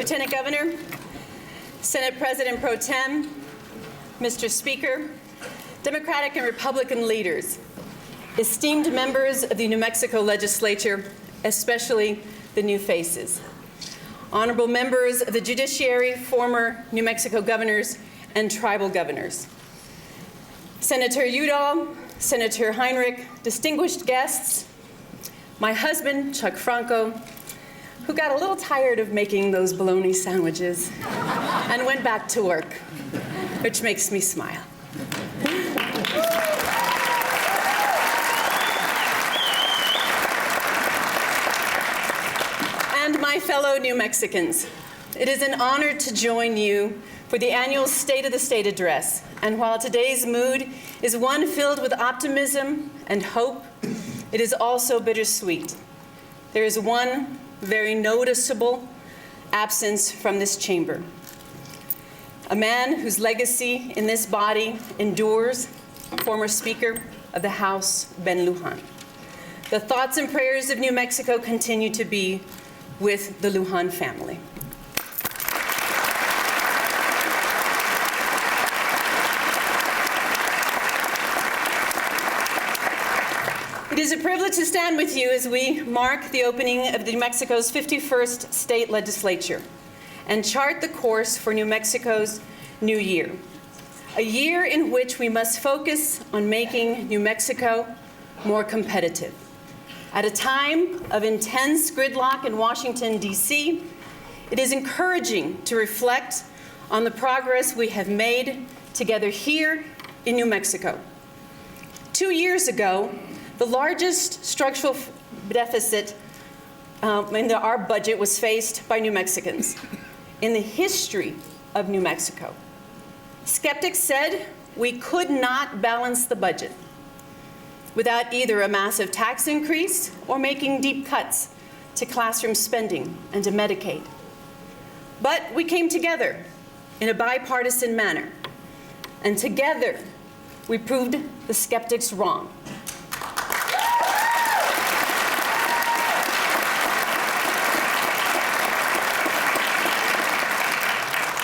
Lieutenant Governor, Senate President Pro Tem, Mr. Speaker, Democratic and Republican leaders, esteemed members of the New Mexico Legislature, especially the new faces, honorable members of the judiciary, former New Mexico governors and tribal governors, Senator Udall, Senator Heinrich, distinguished guests, my husband, Chuck Franco, who got a little tired of making those bologna sandwiches and went back to work, which makes me smile. And my fellow New Mexicans, it is an honor to join you for the annual State of the State address. And while today's mood is one filled with optimism and hope, it is also bittersweet. There is one very noticeable absence from this chamber. A man whose legacy in this body endures, former Speaker of the House, Ben Lujan. The thoughts and prayers of New Mexico continue to be with the Lujan family. It is a privilege to stand with you as we mark the opening of New Mexico's 51st state legislature and chart the course for New Mexico's new year, a year in which we must focus on making New Mexico more competitive. At a time of intense gridlock in Washington, D.C., it is encouraging to reflect on the progress we have made together here in New Mexico. 2 years ago, the largest structural deficit in our budget was faced by New Mexicans in the history of New Mexico. Skeptics said we could not balance the budget without either a massive tax increase or making deep cuts to classroom spending and to Medicaid. But we came together in a bipartisan manner, and together we proved the skeptics wrong.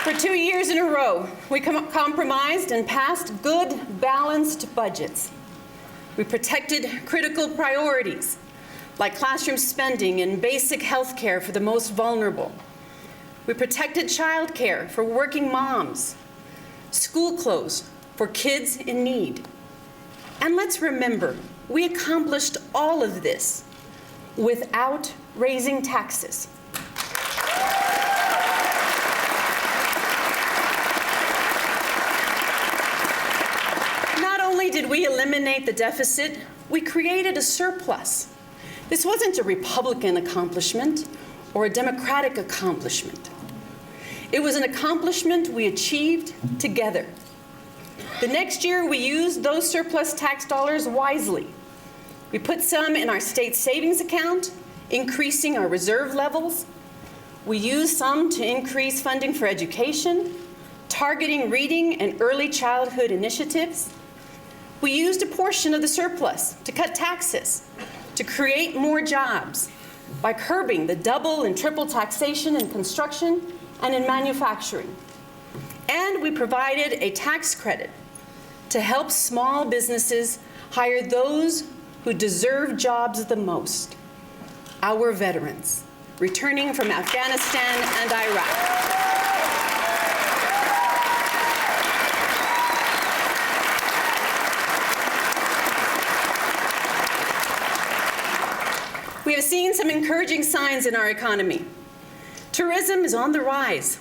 For 2 years in a row, we compromised and passed good, balanced budgets. We protected critical priorities, like classroom spending and basic health care for the most vulnerable. We protected child care for working moms, school clothes for kids in need. And let's remember, we accomplished all of this without raising taxes. Did we eliminate the deficit? We created a surplus. This wasn't a Republican accomplishment or a Democratic accomplishment. It was an accomplishment we achieved together. The next year, we used those surplus tax dollars wisely. We put some in our state savings account, increasing our reserve levels. We used some to increase funding for education, targeting reading and early childhood initiatives. We used a portion of the surplus to cut taxes, to create more jobs by curbing the double and triple taxation in construction and in manufacturing. And we provided a tax credit to help small businesses hire those who deserve jobs the most, our veterans, returning from Afghanistan and Iraq. We have seen some encouraging signs in our economy. Tourism is on the rise,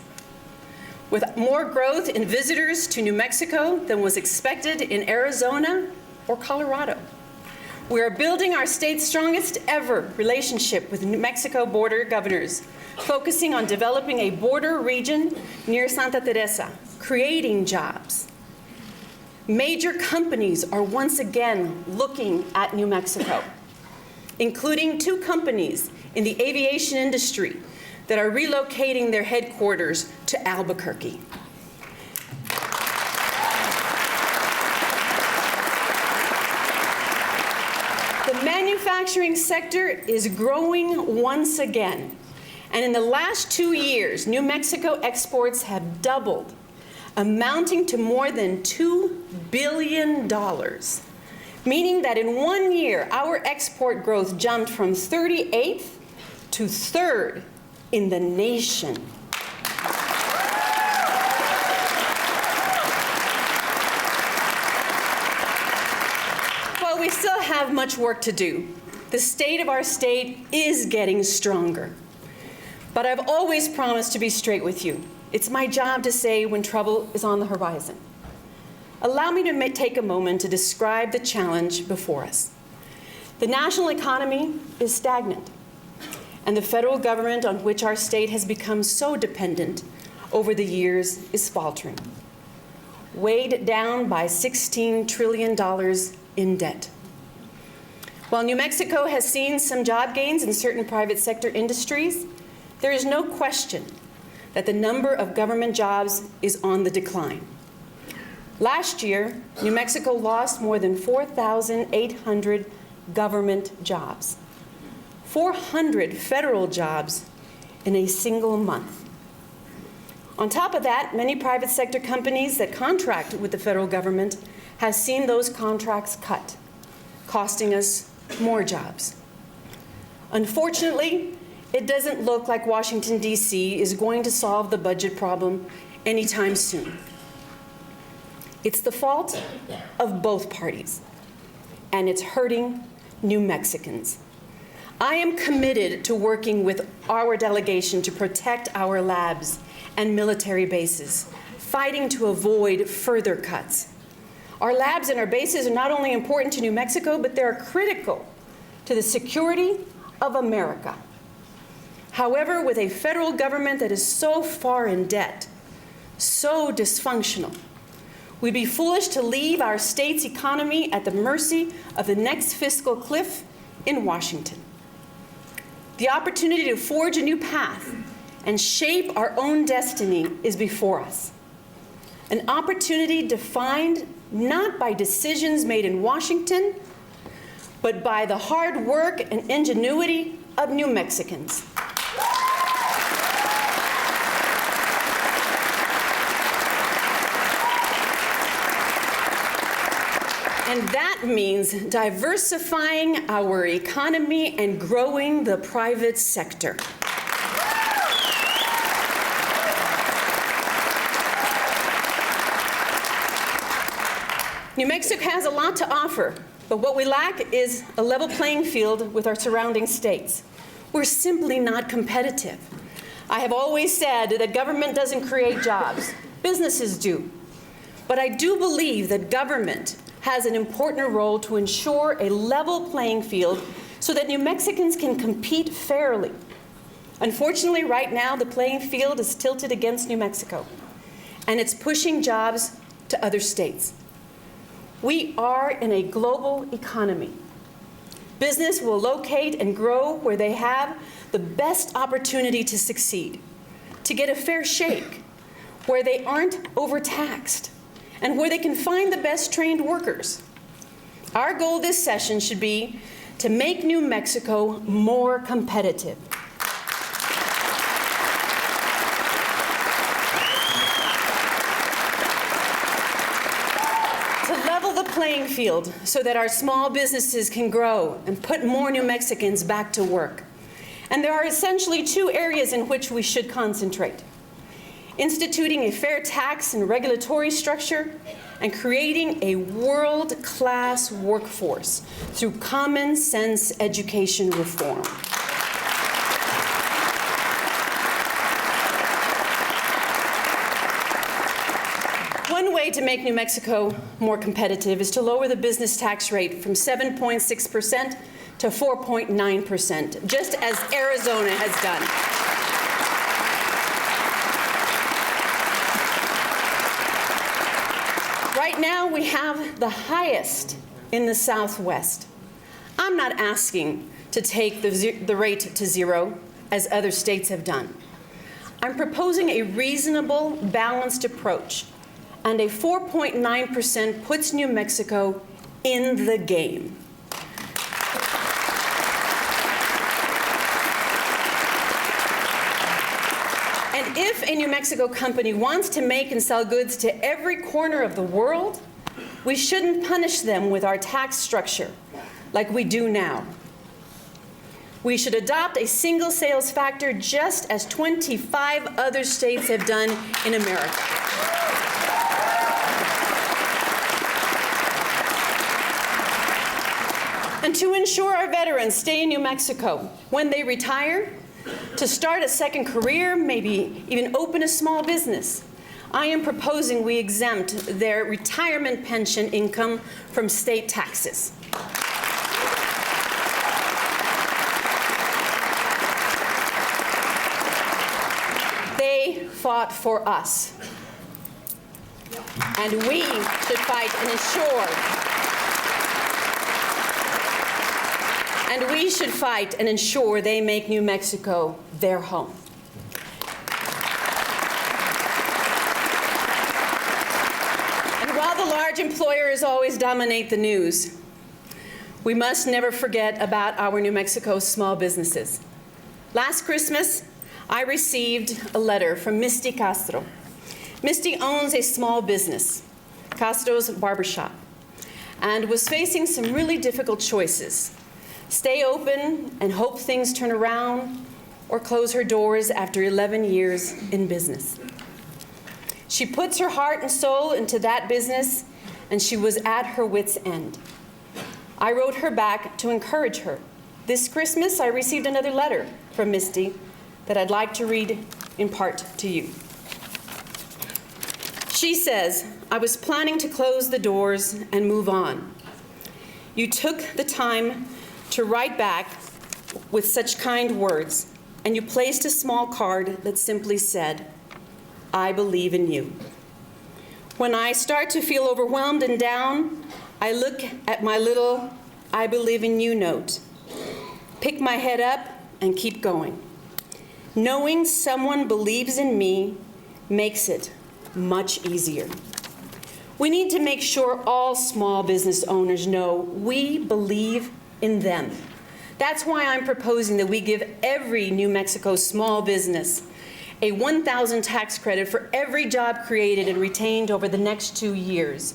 with more growth in visitors to New Mexico than was expected in Arizona or Colorado. We are building our state's strongest ever relationship with New Mexico border governors, focusing on developing a border region near Santa Teresa, creating jobs. Major companies are once again looking at New Mexico, including 2 companies in the aviation industry that are relocating their headquarters to Albuquerque. The manufacturing sector is growing once again, And in the last 2 years, New Mexico exports have doubled, amounting to more than $2 billion, meaning that in 1 year, our export growth jumped from 38th to 3rd in the nation. While we still have much work to do, the state of our state is getting stronger. But I've always promised to be straight with you. It's my job to say when trouble is on the horizon. Allow me to take a moment to describe the challenge before us. The national economy is stagnant, and the federal government on which our state has become so dependent over the years is faltering, weighed down by $16 trillion in debt. While New Mexico has seen some job gains in certain private sector industries, there is no question that the number of government jobs is on the decline. Last year, New Mexico lost more than 4,800 government jobs, 400 federal jobs in a single month. On top of that, many private sector companies that contract with the federal government have seen those contracts cut, costing us more jobs. Unfortunately, it doesn't look like Washington, D.C. is going to solve the budget problem anytime soon. It's the fault of both parties, and it's hurting New Mexicans. I am committed to working with our delegation to protect our labs and military bases, fighting to avoid further cuts. Our labs and our bases are not only important to New Mexico, but they're critical to the security of America. However, with a federal government that is so far in debt, so dysfunctional, we'd be foolish to leave our state's economy at the mercy of the next fiscal cliff in Washington. The opportunity to forge a new path and shape our own destiny is before us. An opportunity defined not by decisions made in Washington, but by the hard work and ingenuity of New Mexicans. And that means diversifying our economy and growing the private sector. New Mexico has a lot to offer, but what we lack is a level playing field with our surrounding states. We're simply not competitive. I have always said that government doesn't create jobs. Businesses do. But I do believe that government has an important role to ensure a level playing field so that New Mexicans can compete fairly. Unfortunately, right now, the playing field is tilted against New Mexico, and it's pushing jobs to other states. We are in a global economy. Business will locate and grow where they have the best opportunity to succeed, to get a fair shake, where they aren't overtaxed, and where they can find the best trained workers. Our goal this session should be to make New Mexico more competitive. To level the playing field so that our small businesses can grow and put more New Mexicans back to work. And there are essentially two areas in which we should concentrate: instituting a fair tax and regulatory structure, and creating a world-class workforce through common sense education reform. One way to make New Mexico more competitive is to lower the business tax rate from 7.6% to 4.9%, just as Arizona has done. Right now, we have the highest in the Southwest. I'm not asking to take the rate to zero, as other states have done. I'm proposing a reasonable, balanced approach, and a 4.9% puts New Mexico in the game. if a New Mexico company wants to make and sell goods to every corner of the world, we shouldn't punish them with our tax structure like we do now. We should adopt a single sales factor just as 25 other states have done in America. And to ensure our veterans stay in New Mexico when they retire, to start a second career, maybe even open a small business, I am proposing we exempt their retirement pension income from state taxes. They fought for us, and we should fight and ensure. And we should fight and ensure they make New Mexico their home. And while the large employers always dominate the news, we must never forget about our New Mexico small businesses. Last Christmas, I received a letter from Misty Castro. Misty owns a small business, Castro's Barbershop, and was facing some really difficult choices. Stay open and hope things turn around, or close her doors after 11 years in business. She puts her heart and soul into that business, and she was at her wit's end. I wrote her back to encourage her. This Christmas, I received another letter from Misty that I'd like to read in part to you. She says, "I was planning to close the doors and move on. You took the time to write back with such kind words, and you placed a small card that simply said, 'I believe in you.' When I start to feel overwhelmed and down, I look at my little 'I believe in you' note, pick my head up, and keep going. Knowing someone believes in me makes it much easier." We need to make sure all small business owners know we believe in them. That's why I'm proposing that we give every New Mexico small business a $1,000 tax credit for every job created and retained over the next 2 years.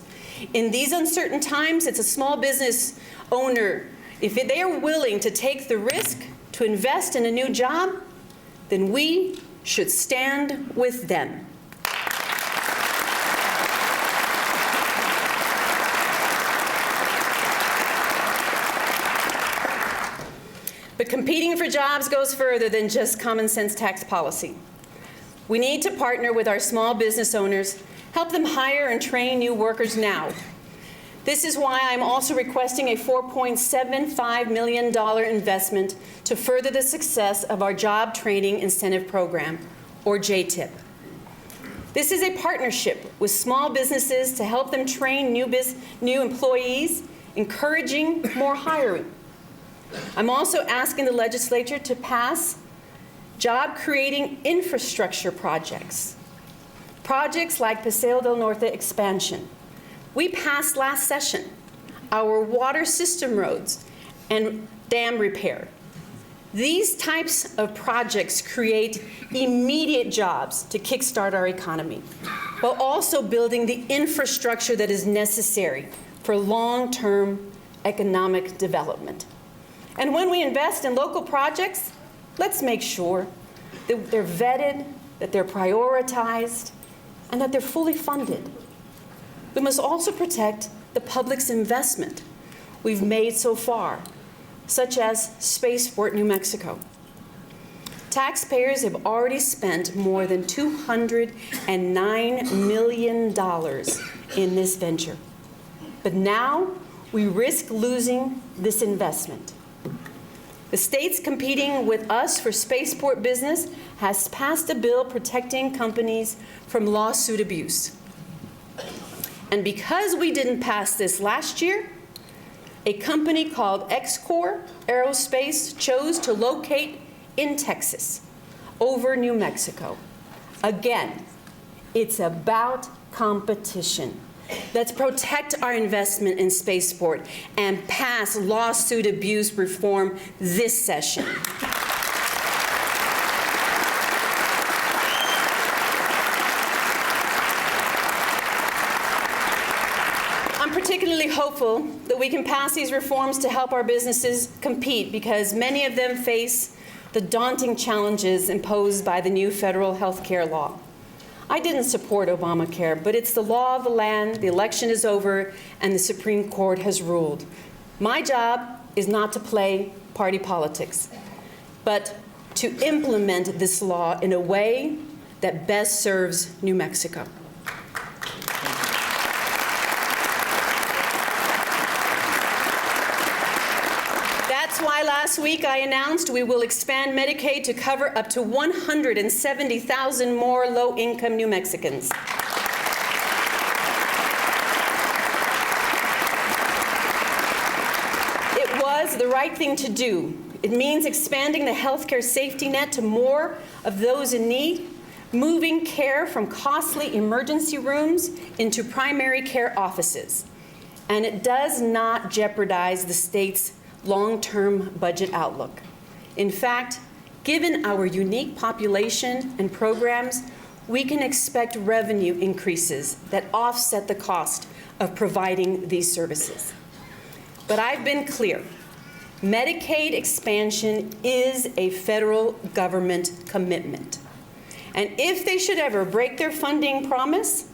In these uncertain times, it's a small business owner, if they are willing to take the risk to invest in a new job, then we should stand with them. But competing for jobs goes further than just common sense tax policy. We need to partner with our small business owners, help them hire and train new workers now. This is why I'm also requesting a $4.75 million investment to further the success of our Job Training Incentive Program, or JTIP. This is a partnership with small businesses to help them train new employees, encouraging more hiring. I'm also asking the legislature to pass job-creating infrastructure projects. Projects like Paseo del Norte expansion. We passed last session our water system roads and dam repair. These types of projects create immediate jobs to kickstart our economy, while also building the infrastructure that is necessary for long-term economic development. And when we invest in local projects, let's make sure that they're vetted, that they're prioritized, and that they're fully funded. We must also protect the public's investment we've made so far, such as Spaceport New Mexico. Taxpayers have already spent more than $209 million in this venture. But now we risk losing this investment. The states competing with us for spaceport business has passed a bill protecting companies from lawsuit abuse. And because we didn't pass this last year, a company called XCOR Aerospace chose to locate in Texas over New Mexico. Again, it's about competition. Let's protect our investment in spaceport and pass lawsuit abuse reform this session. hopeful that we can pass these reforms to help our businesses compete, because many of them face the daunting challenges imposed by the new federal health care law. I didn't support Obamacare, but it's the law of the land, the election is over, and the Supreme Court has ruled. My job is not to play party politics, but to implement this law in a way that best serves New Mexico. That's why last week I announced we will expand Medicaid to cover up to 170,000 more low-income New Mexicans. It was the right thing to do. It means expanding the healthcare safety net to more of those in need, moving care from costly emergency rooms into primary care offices. And it does not jeopardize the state's long-term budget outlook. In fact, given our unique population and programs, we can expect revenue increases that offset the cost of providing these services. But I've been clear. Medicaid expansion is a federal government commitment. And if they should ever break their funding promise,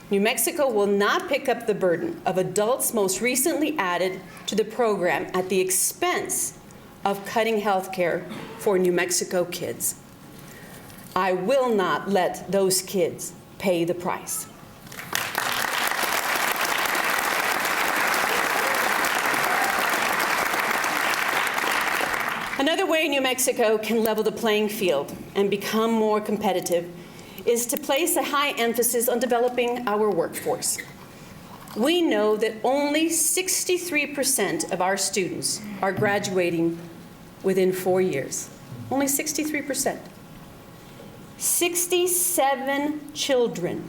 New Mexico will not pick up the burden of adults most recently added to the program at the expense of cutting health care for New Mexico kids. I will not let those kids pay the price. Another way New Mexico can level the playing field and become more competitive is to place a high emphasis on developing our workforce. We know that only 63% of our students are graduating within 4 years. Only 63%. 67 children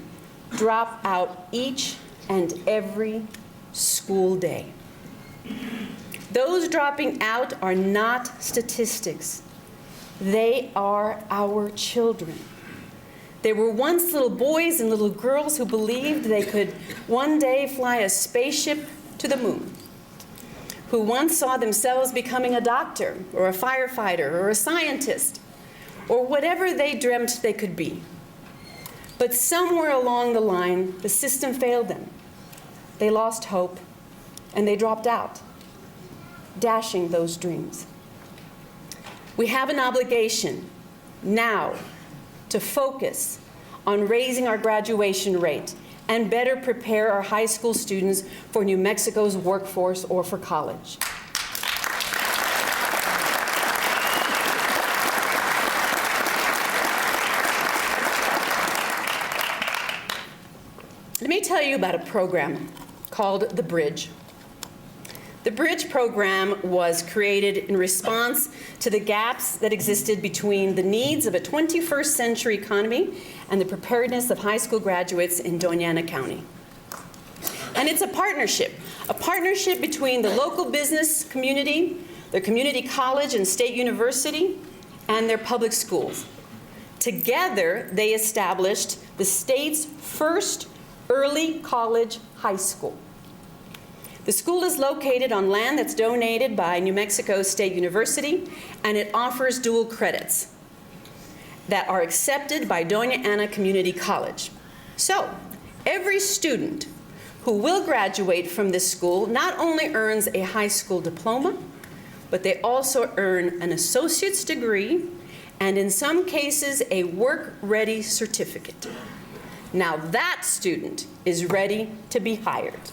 drop out each and every school day. Those dropping out are not statistics. They are our children. They were once little boys and little girls who believed they could one day fly a spaceship to the moon, who once saw themselves becoming a doctor or a firefighter or a scientist or whatever they dreamt they could be. But somewhere along the line, the system failed them. They lost hope and they dropped out, dashing those dreams. We have an obligation now to focus on raising our graduation rate and better prepare our high school students for New Mexico's workforce or for college. Let me tell you about a program called The Bridge. The Bridge program was created in response to the gaps that existed between the needs of a 21st century economy and the preparedness of high school graduates in Doña Ana County. And it's a partnership between the local business community, the community college and state university, and their public schools. Together, they established the state's first early college high school. The school is located on land that's donated by New Mexico State University, and it offers dual credits that are accepted by Doña Ana Community College. So, every student who will graduate from this school not only earns a high school diploma, but they also earn an associate's degree and in some cases a work-ready certificate. Now that student is ready to be hired.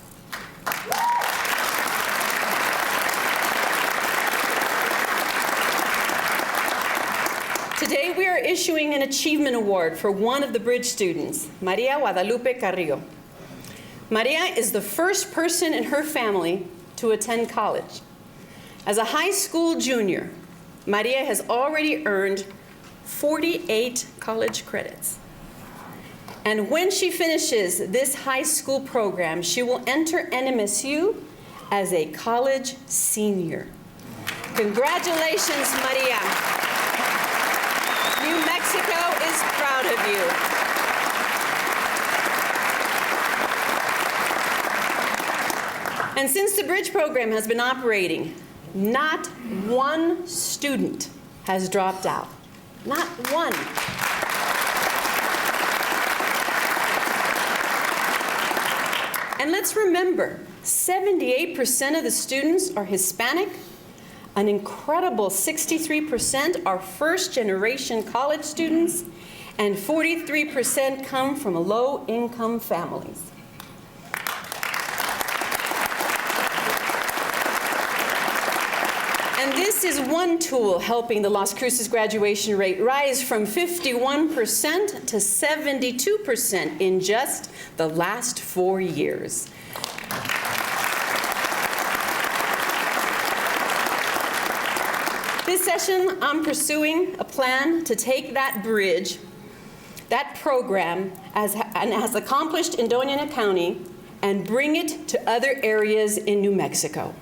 Today we are issuing an achievement award for one of the Bridge students, Maria Guadalupe Carrillo. Maria is the first person in her family to attend college. As a high school junior, Maria has already earned 48 college credits. And when she finishes this high school program, she will enter NMSU as a college senior. Congratulations, Maria. New Mexico is proud of you. And since the Bridge program has been operating, not one student has dropped out. Not one. And let's remember, 78% of the students are Hispanic, an incredible 63% are first-generation college students, and 43% come from low-income families. And this is one tool helping the Las Cruces graduation rate rise from 51% to 72% in just the last 4 years. This session, I'm pursuing a plan to take that bridge, that program, as accomplished in Doña County, and bring it to other areas in New Mexico.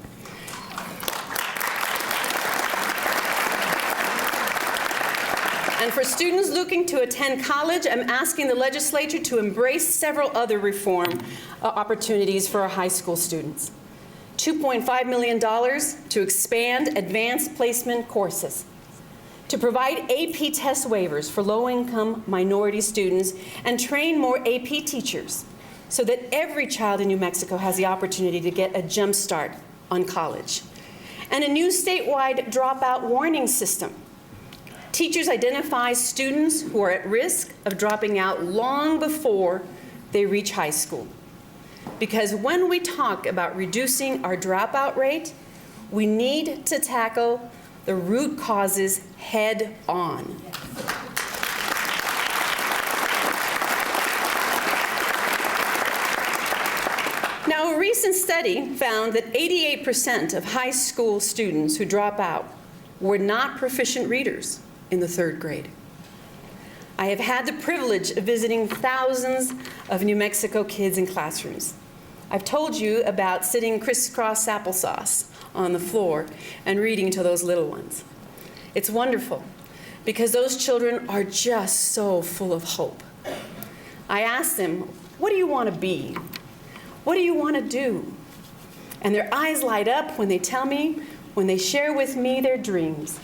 And for students looking to attend college, I'm asking the legislature to embrace several other reform opportunities for our high school students. $2.5 million to expand advanced placement courses, to provide AP test waivers for low-income minority students, and train more AP teachers so that every child in New Mexico has the opportunity to get a jump start on college. And a new statewide dropout warning system. Teachers identify students who are at risk of dropping out long before they reach high school. Because when we talk about reducing our dropout rate, we need to tackle the root causes head on. Now, a recent study found that 88% of high school students who drop out were not proficient readers in the 3rd grade. I have had the privilege of visiting thousands of New Mexico kids in classrooms. I've told you about sitting crisscross applesauce on the floor and reading to those little ones. It's wonderful because those children are just so full of hope. I ask them, what do you want to be? What do you want to do? And their eyes light up when they tell me, when they share with me their dreams.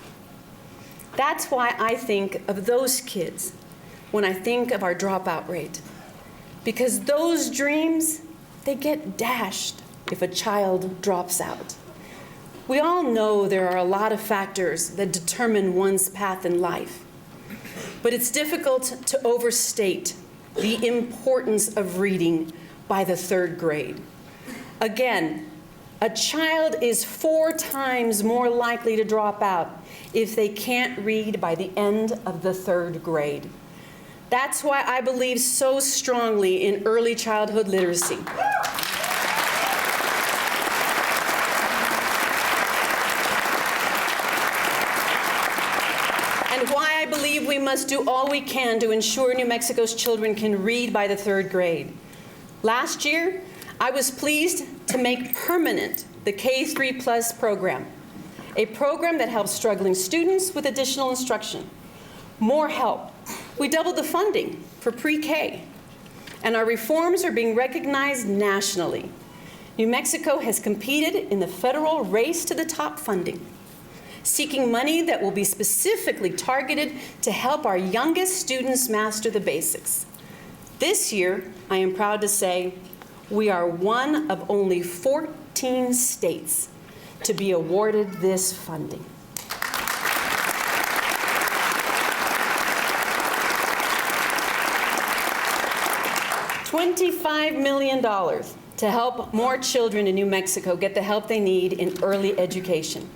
That's why I think of those kids when I think of our dropout rate. Because those dreams, they get dashed if a child drops out. We all know there are a lot of factors that determine one's path in life. But it's difficult to overstate the importance of reading by the 3rd grade. Again, a child is 4 times more likely to drop out if they can't read by the end of the 3rd grade. That's why I believe so strongly in early childhood literacy. And why I believe we must do all we can to ensure New Mexico's children can read by the 3rd grade. Last year, I was pleased to make permanent the K3+ program, a program that helps struggling students with additional instruction. More help. We doubled the funding for pre-K, and our reforms are being recognized nationally. New Mexico has competed in the federal Race to the Top funding, seeking money that will be specifically targeted to help our youngest students master the basics. This year, I am proud to say, we are one of only 14 states to be awarded this funding. $25 million to help more children in New Mexico get the help they need in early education.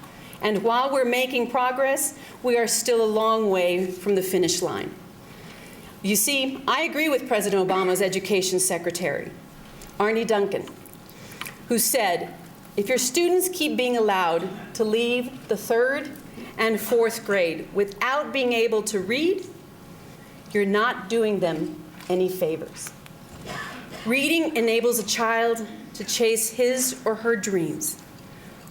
And while we're making progress, we are still a long way from the finish line. You see, I agree with President Obama's education secretary, Arne Duncan, who said, if your students keep being allowed to leave the 3rd and 4th grade without being able to read, you're not doing them any favors. Reading enables a child to chase his or her dreams.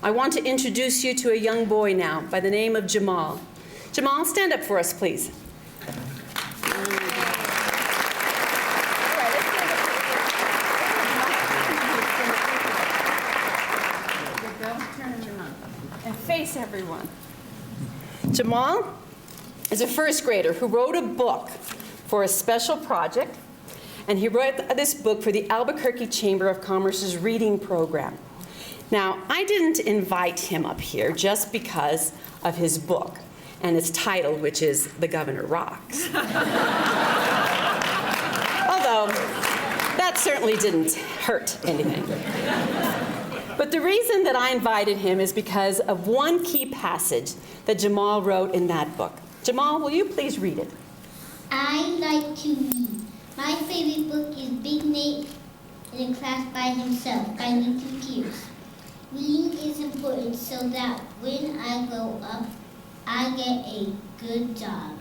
I want to introduce you to a young boy now by the name of Jamal. Jamal, stand up for us, please. everyone. Jamal is a first grader who wrote a book for a special project, and he wrote this book for the Albuquerque Chamber of Commerce's reading program. Now, I didn't invite him up here just because of his book and its title, which is The Governor Rocks. Although, that certainly didn't hurt anything. But the reason that I invited him is because of one key passage that Jamal wrote in that book. Jamal, will you please read it? I like to read. My favorite book is Big Nate in a Class by Himself by Little Pierce. Reading is important so that when I grow up, I get a good job.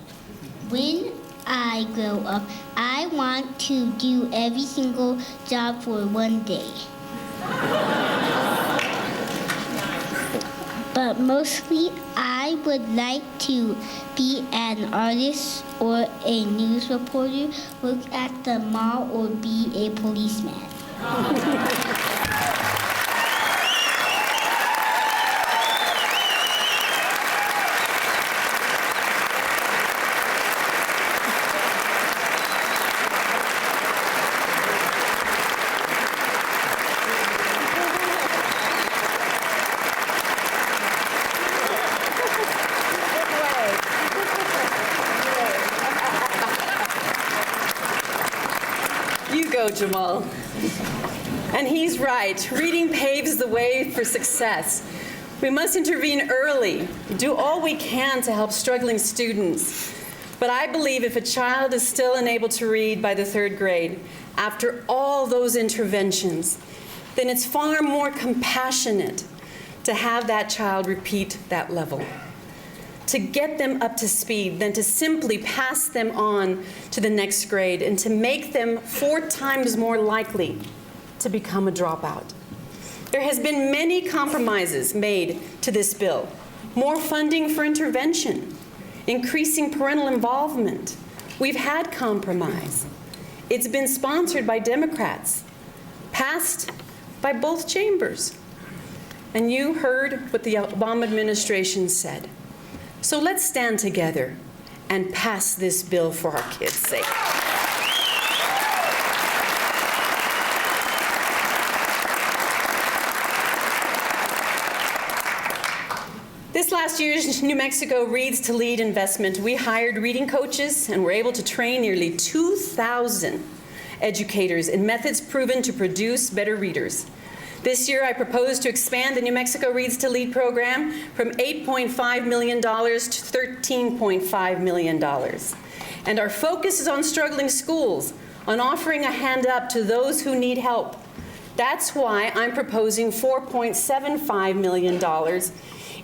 When I grow up, I want to do every single job for one day. But mostly, I would like to be an artist or a news reporter, work at the mall, or be a policeman. Jamal. And he's right. Reading paves the way for success. We must intervene early, do all we can to help struggling students. But I believe if a child is still unable to read by the 3rd grade, after all those interventions, then it's far more compassionate to have that child repeat that level, to get them up to speed than to simply pass them on to the next grade and to make them 4 times more likely to become a dropout. There has been many compromises made to this bill. More funding for intervention, increasing parental involvement. We've had compromise. It's been sponsored by Democrats, passed by both chambers. And you heard what the Obama administration said. So let's stand together and pass this bill for our kids' sake. This last year's New Mexico Reads to Lead investment, we hired reading coaches and were able to train nearly 2,000 educators in methods proven to produce better readers. This year, I propose to expand the New Mexico Reads to Lead program from $8.5 million to $13.5 million. And our focus is on struggling schools, on offering a hand up to those who need help. That's why I'm proposing $4.75 million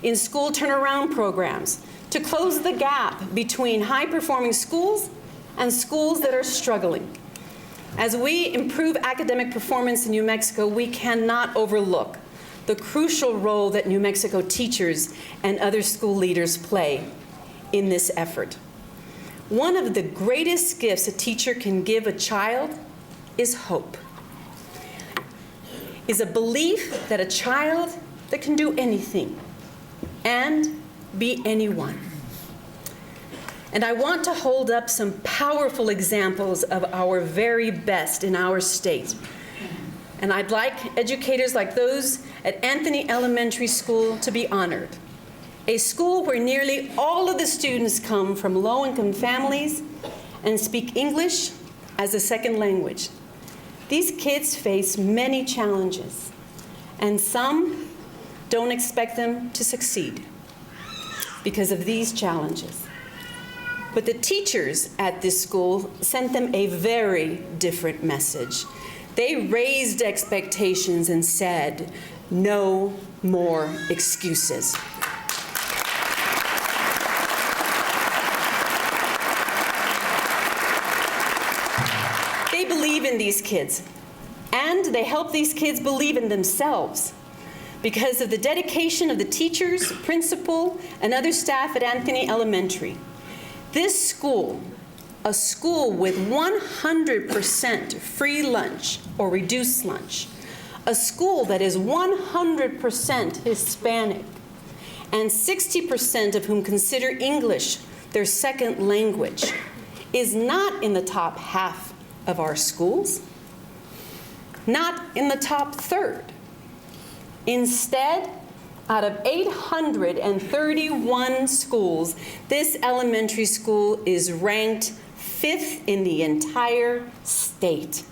in school turnaround programs to close the gap between high-performing schools and schools that are struggling. As we improve academic performance in New Mexico, we cannot overlook the crucial role that New Mexico teachers and other school leaders play in this effort. One of the greatest gifts a teacher can give a child is hope, is a belief that a child that can do anything and be anyone. And I want to hold up some powerful examples of our very best in our state. And I'd like educators like those at Anthony Elementary School to be honored. A school where nearly all of the students come from low-income families and speak English as a second language. These kids face many challenges, and some don't expect them to succeed because of these challenges. But the teachers at this school sent them a very different message. They raised expectations and said, no more excuses. They believe in these kids, and they help these kids believe in themselves because of the dedication of the teachers, principal, and other staff at Anthony Elementary. This school, a school with 100% free lunch or reduced lunch, a school that is 100% Hispanic, and 60% of whom consider English their second language, is not in the top half of our schools, not in the top third. Instead, out of 831 schools, this elementary school is ranked 5th in the entire state.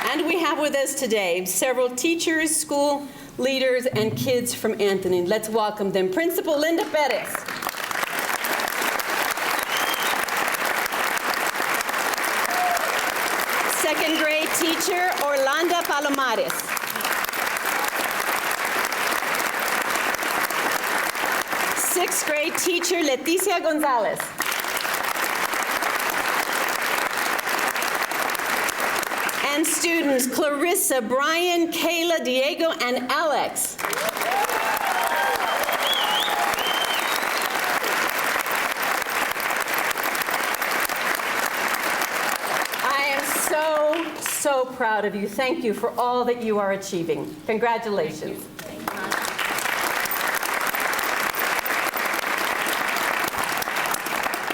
And we have with us today several teachers, school leaders, and kids from Anthony. Let's welcome them. Principal Linda Perez. Second grade teacher Orlando Palomares. Sixth grade teacher Leticia Gonzalez. And students Clarissa, Brian, Kayla, Diego, and Alex. So proud of you. Thank you for all that you are achieving. Congratulations.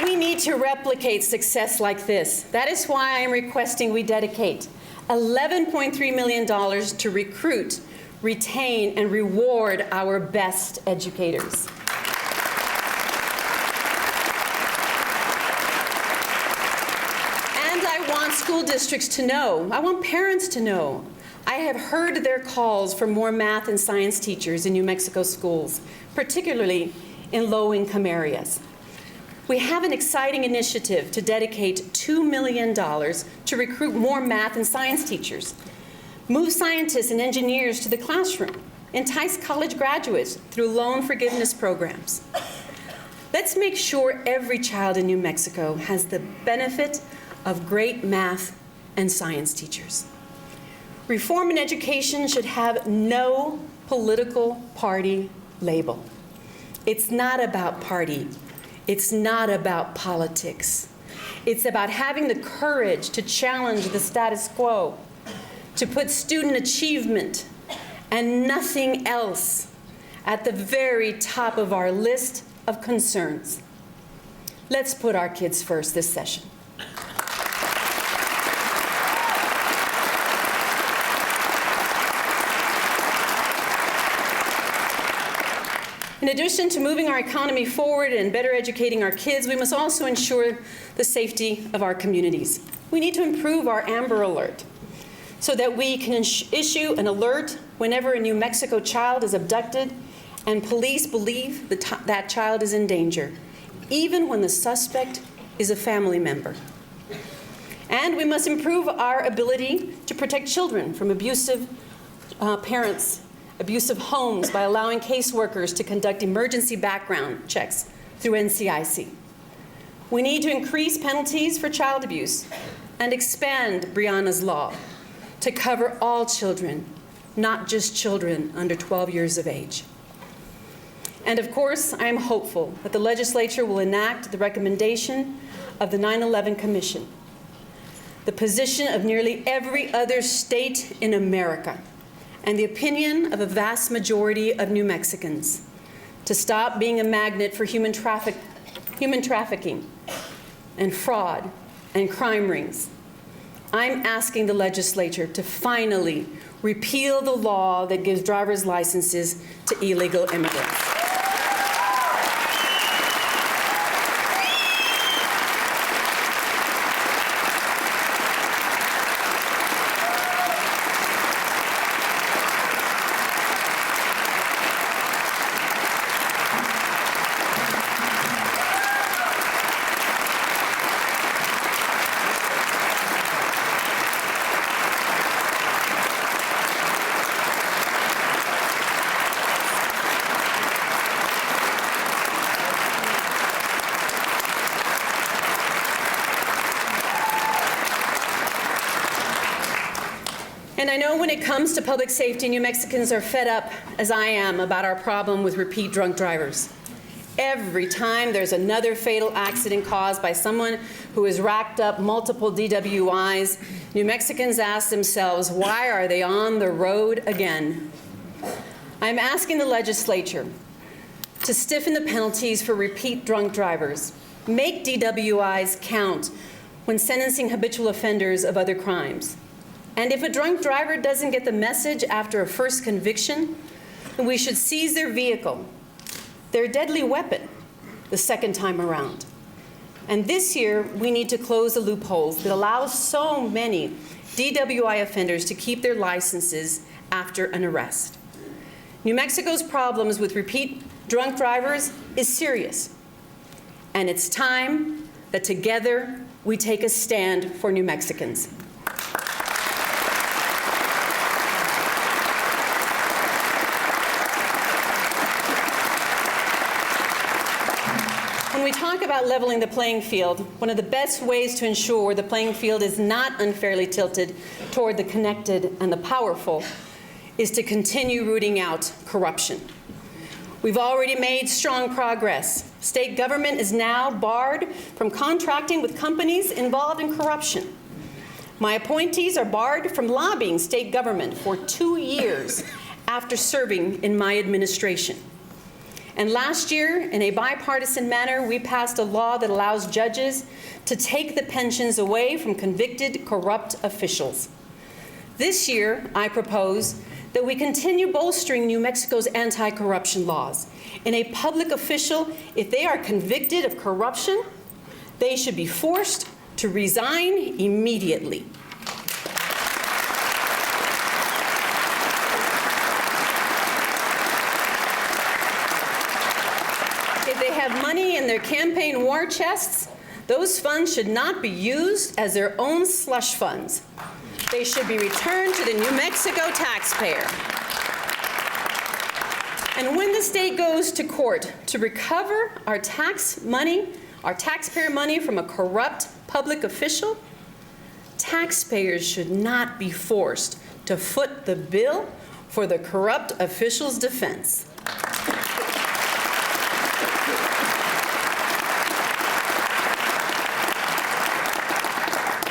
We need to replicate success like this. That is why I am requesting we dedicate $11.3 million to recruit, retain, and reward our best educators. School districts to know, I want parents to know, I have heard their calls for more math and science teachers in New Mexico schools, particularly in low-income areas. We have an exciting initiative to dedicate $2 million to recruit more math and science teachers, move scientists and engineers to the classroom, entice college graduates through loan forgiveness programs. Let's make sure every child in New Mexico has the benefit of great math and science teachers. Reform in education should have no political party label. It's not about party. It's not about politics. It's about having the courage to challenge the status quo, to put student achievement and nothing else at the very top of our list of concerns. Let's put our kids first this session. In addition to moving our economy forward and better educating our kids, we must also ensure the safety of our communities. We need to improve our Amber Alert so that we can issue an alert whenever a New Mexico child is abducted and police believe that child is in danger, even when the suspect is a family member. And we must improve our ability to protect children from abusive parents, abusive homes, by allowing caseworkers to conduct emergency background checks through NCIC. We need to increase penalties for child abuse and expand Breonna's Law to cover all children, not just children under 12 years of age. And of course, I am hopeful that the legislature will enact the recommendation of the 9/11 Commission, the position of nearly every other state in America, and the opinion of a vast majority of New Mexicans to stop being a magnet for human trafficking and fraud and crime rings. I'm asking the legislature to finally repeal the law that gives driver's licenses to illegal immigrants. And I know when it comes to public safety, New Mexicans are fed up, as I am, about our problem with repeat drunk drivers. Every time there's another fatal accident caused by someone who has racked up multiple DWIs, New Mexicans ask themselves, why are they on the road again? I'm asking the legislature to stiffen the penalties for repeat drunk drivers, make DWIs count when sentencing habitual offenders of other crimes. And if a drunk driver doesn't get the message after a first conviction, then we should seize their vehicle, their deadly weapon, the second time around. And this year, we need to close the loopholes that allow so many DWI offenders to keep their licenses after an arrest. New Mexico's problems with repeat drunk drivers is serious. And it's time that together we take a stand for New Mexicans. When we talk about leveling the playing field, one of the best ways to ensure the playing field is not unfairly tilted toward the connected and the powerful is to continue rooting out corruption. We've already made strong progress. State government is now barred from contracting with companies involved in corruption. My appointees are barred from lobbying state government for 2 years after serving in my administration. And last year, in a bipartisan manner, we passed a law that allows judges to take the pensions away from convicted corrupt officials. This year, I propose that we continue bolstering New Mexico's anti-corruption laws. And a public official, if they are convicted of corruption, they should be forced to resign immediately. If they have money in their campaign war chests, those funds should not be used as their own slush funds. They should be returned to the New Mexico taxpayer. And when the state goes to court to recover our tax money, our taxpayer money from a corrupt public official, taxpayers should not be forced to foot the bill for the corrupt official's defense.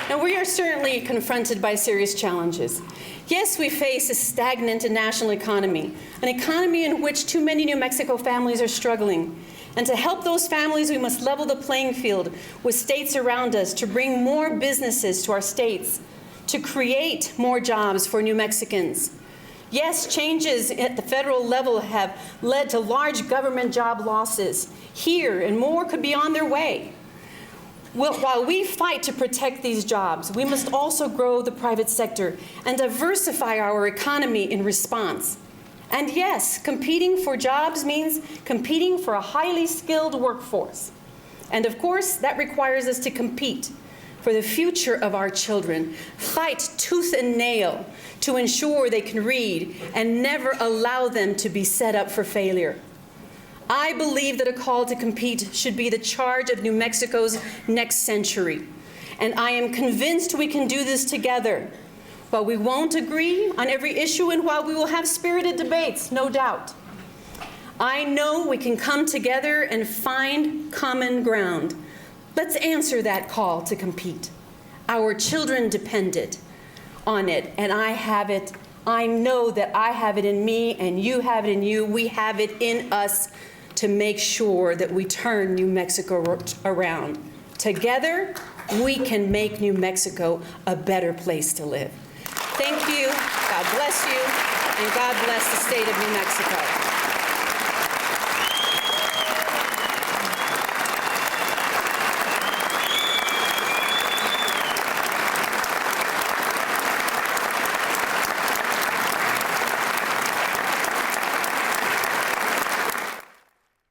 Now, we are certainly confronted by serious challenges. Yes, we face a stagnant national economy, an economy in which too many New Mexico families are struggling. And to help those families, we must level the playing field with states around us to bring more businesses to our states, to create more jobs for New Mexicans. Yes, changes at the federal level have led to large government job losses here, and more could be on their way. While we fight to protect these jobs, we must also grow the private sector and diversify our economy in response. And yes, competing for jobs means competing for a highly skilled workforce. And of course, that requires us to compete for the future of our children, fight tooth and nail to ensure they can read and never allow them to be set up for failure. I believe that a call to compete should be the charge of New Mexico's next century. And I am convinced we can do this together. While we won't agree on every issue and while we will have spirited debates, no doubt, I know we can come together and find common ground. Let's answer that call to compete. Our children depend on it, and I have it. I know that I have it in me, and you have it in you. We have it in us to make sure that we turn New Mexico around. Together, we can make New Mexico a better place to live. Thank you, God bless you, and God bless the state of New Mexico.